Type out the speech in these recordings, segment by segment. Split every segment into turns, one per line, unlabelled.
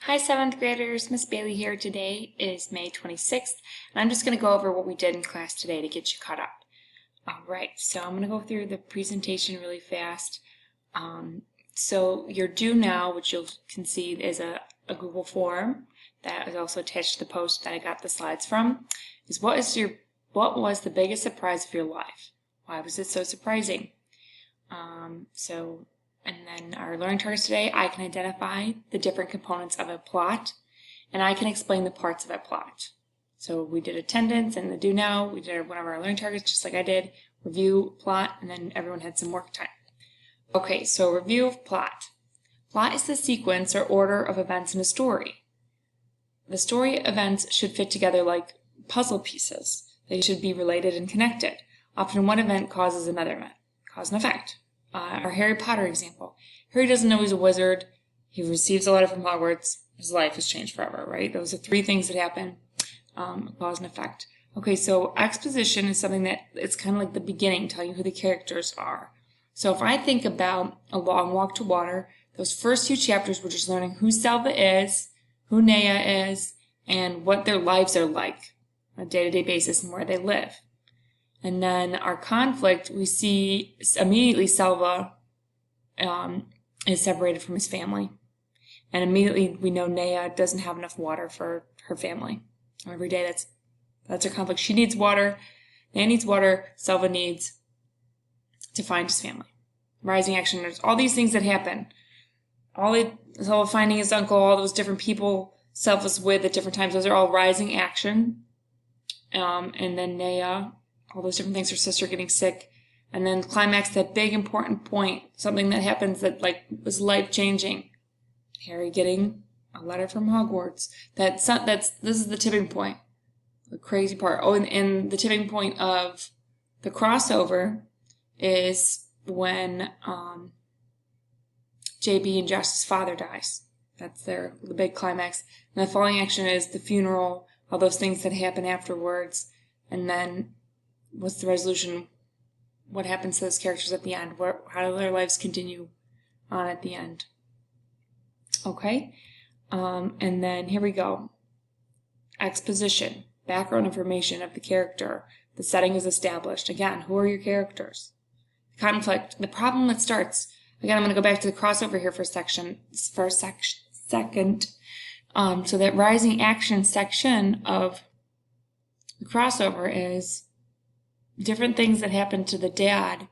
Hi 7th graders, Miss Bailey here. Today is May 26th, and I'm just going to go over what we did in class today to get you caught up. Alright, so I'm going to go through the presentation really fast. So your do now, which you can see is a Google form that is also attached to the post that I got the slides from, is what was the biggest surprise of your life? Why was it so surprising? And then our learning targets today, I can identify the different components of a plot, and I can explain the parts of a plot. So we did attendance and the do now, we did one of our learning targets just like I did, review, plot, and then everyone had some work time. Okay, so review of plot. Plot is the sequence or order of events in a story. The story events should fit together like puzzle pieces. They should be related and connected. Often one event causes another event, cause and effect. Our Harry Potter example. Harry doesn't know he's a wizard. He receives a letter from Hogwarts. His life has changed forever, right? Those are three things that happen, cause and effect. Okay, so exposition is something that it's kind of like the beginning, telling you who the characters are. So if I think about A Long Walk to Water, those first few chapters we're just learning who Selva is, who Naya is, and what their lives are like on a day-to-day basis and where they live. And then our conflict, we see immediately Selva is separated from his family. And immediately we know Naya doesn't have enough water for her family. Every day that's her conflict. She needs water. Naya needs water. Selva needs to find his family. Rising action. There's all these things that happen. Selva finding his uncle, all those different people Selva's with at different times. Those are all rising action. And then Naya, all those different things, her sister getting sick, and then climax, that big important point, something that happens that like was life-changing. Harry getting a letter from Hogwarts. This is the tipping point, the crazy part. Oh, and the tipping point of the crossover is when JB and Josh's father dies. That's the big climax. And the following action is the funeral, all those things that happen afterwards, and then what's the resolution? What happens to those characters at the end? How do their lives continue on at the end? Okay, and then here we go. Exposition, background information of the character. The setting is established. Again, who are your characters? Conflict, the problem that starts. Again, I'm going to go back to the crossover here for a second. So that rising action section of the crossover is different things that happen to the dad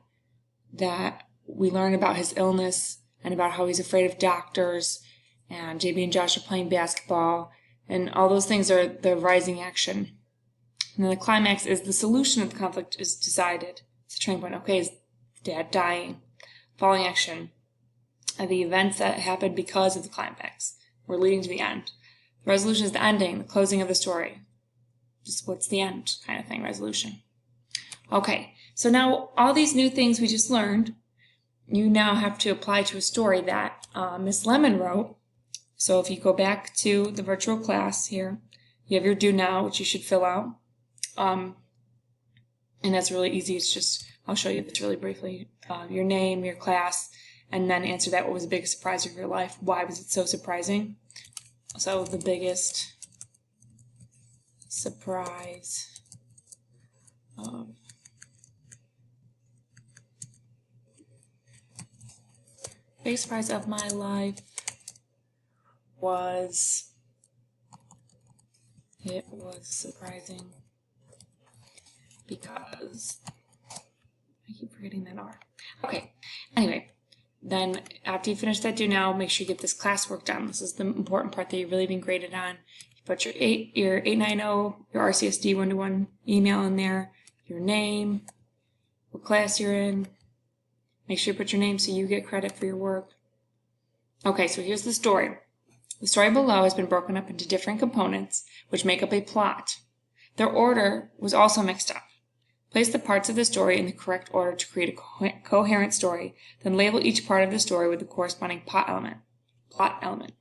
that we learn about his illness and about how he's afraid of doctors, and JB and Josh are playing basketball, and all those things are the rising action. And then the climax is the solution of the conflict is decided. It's a turning point. Okay, is dad dying? Falling action are the events that happened because of the climax. We're leading to the end. The resolution is the ending, the closing of the story. Just what's the end kind of thing, resolution. Okay, so now all these new things we just learned, you now have to apply to a story that Miss Lemon wrote. So if you go back to the virtual class here, you have your do now, which you should fill out. And that's really easy. It's just, I'll show you this really briefly. Your name, your class, and then answer that. What was the biggest surprise of your life? Why was it so surprising? So the biggest surprise of biggest surprise of my life was, it was surprising because I keep forgetting that R. Okay, anyway, then after you finish that do now, make sure you get this classwork done. This is the important part that you've really been graded on. You put your 890, your RCSD 1-to-1 email in there, your name, what class you're in. Make sure you put your name so you get credit for your work. Okay, so here's the story. The story below has been broken up into different components which make up a plot. Their order was also mixed up. Place the parts of the story in the correct order to create a coherent story, then label each part of the story with the corresponding plot element.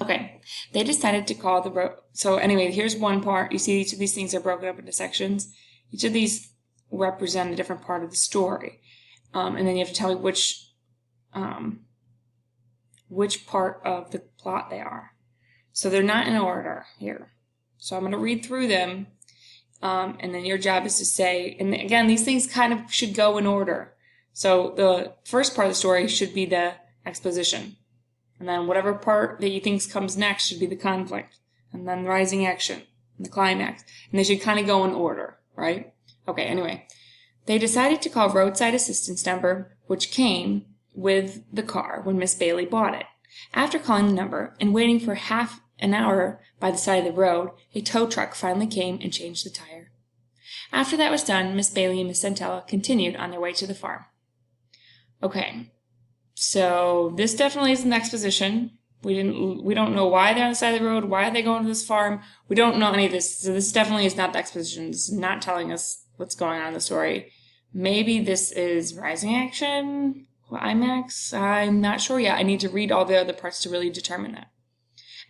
Okay, they decided to call so anyway, here's one part. You see each of these things are broken up into sections. Each of these represent a different part of the story. And then you have to tell me which part of the plot they are. So they're not in order here. So I'm going to read through them, and then your job is to say, and again, these things kind of should go in order. So the first part of the story should be the exposition. And then whatever part that you think comes next should be the conflict. And then the rising action and the climax. And they should kind of go in order, right? Okay, anyway. They decided to call roadside assistance number, which came with the car when Miss Bailey bought it. After calling the number and waiting for half an hour by the side of the road, a tow truck finally came and changed the tire. After that was done, Miss Bailey and Miss Centella continued on their way to the farm. Okay, so this definitely is an exposition. We don't know why they're on the side of the road. Why are they going to this farm? We don't know any of this. So this definitely is not the exposition. This is not telling us what's going on in the story. Maybe this is rising action, climax. I'm not sure yet. I need to read all the other parts to really determine that.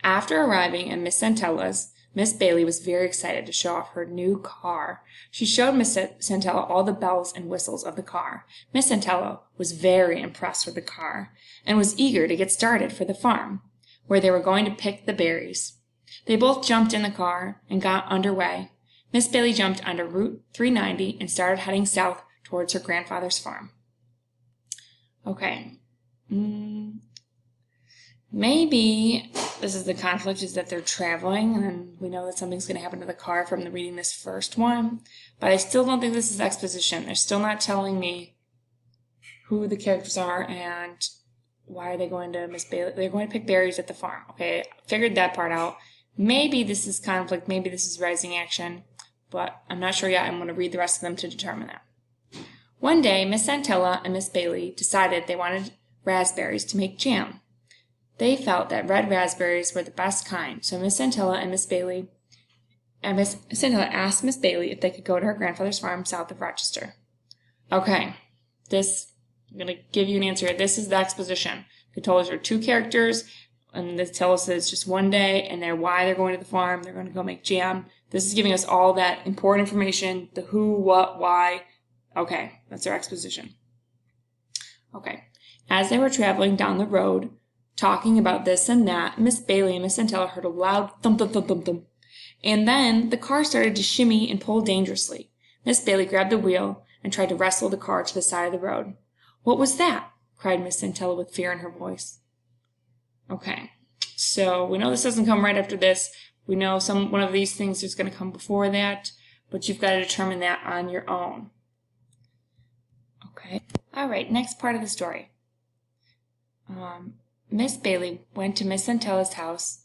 After arriving at Miss Centella's, Miss Bailey was very excited to show off her new car. She showed Miss Centella all the bells and whistles of the car. Miss Centella was very impressed with the car and was eager to get started for the farm, where they were going to pick the berries. They both jumped in the car and got underway. Miss Bailey jumped onto Route 390 and started heading south towards her grandfather's farm. Okay. Maybe this is the conflict, is that they're traveling, and then we know that something's going to happen to the car from reading this first one. But I still don't think this is exposition. They're still not telling me who the characters are and why are they going to Miss Bailey. They're going to pick berries at the farm. Okay, figured that part out. Maybe this is conflict. Maybe this is rising action. But I'm not sure yet. I'm going to read the rest of them to determine that. One day, Miss Centella and Miss Bailey decided they wanted raspberries to make jam. They felt that red raspberries were the best kind, so Miss Centella and Miss Centella asked Miss Bailey if they could go to her grandfather's farm south of Rochester. Okay, I'm going to give you an answer. This is the exposition. They told us there are two characters, and they tell us that it's just one day, and why they're going to the farm. They're going to go make jam. This is giving us all that important information, the who, what, why. Okay, that's our exposition. Okay, as they were traveling down the road, talking about this and that, Miss Bailey and Miss Centella heard a loud thump, thump, thump, thump, thump. And then the car started to shimmy and pull dangerously. Miss Bailey grabbed the wheel and tried to wrestle the car to the side of the road. "What was that?" cried Miss Centella with fear in her voice. Okay, so we know this doesn't come right after this. We know one of these things is going to come before that, but you've got to determine that on your own. Okay, all right, next part of the story. Miss Bailey went to Miss Centella's house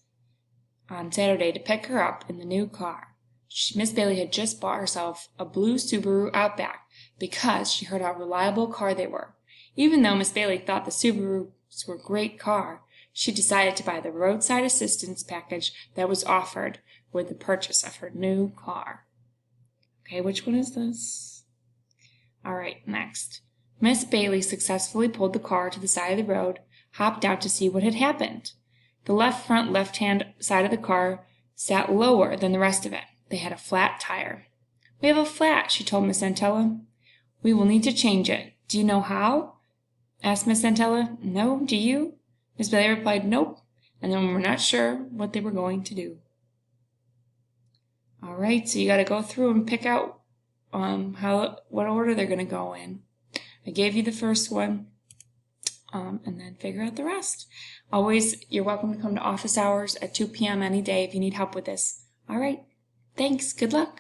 on Saturday to pick her up in the new car. Miss Bailey had just bought herself a blue Subaru Outback because she heard how reliable car they were. Even though Miss Bailey thought the Subarus were a great car, she decided to buy the roadside assistance package that was offered with the purchase of her new car. Okay, which one is this? All right, next. Miss Bailey successfully pulled the car to the side of the road, hopped out to see what had happened. The left-hand side of the car sat lower than the rest of it. They had a flat tire. "We have a flat," she told Miss Centella. "We will need to change it. Do you know how?" asked Miss Centella. "No, do you?" Miss Bailey replied, "Nope," and then we're not sure what they were going to do. All right, so you got to go through and pick out what order they're going to go in. I gave you the first one. And then figure out the rest. Always, you're welcome to come to office hours at 2 p.m. any day if you need help with this. All right. Thanks. Good luck.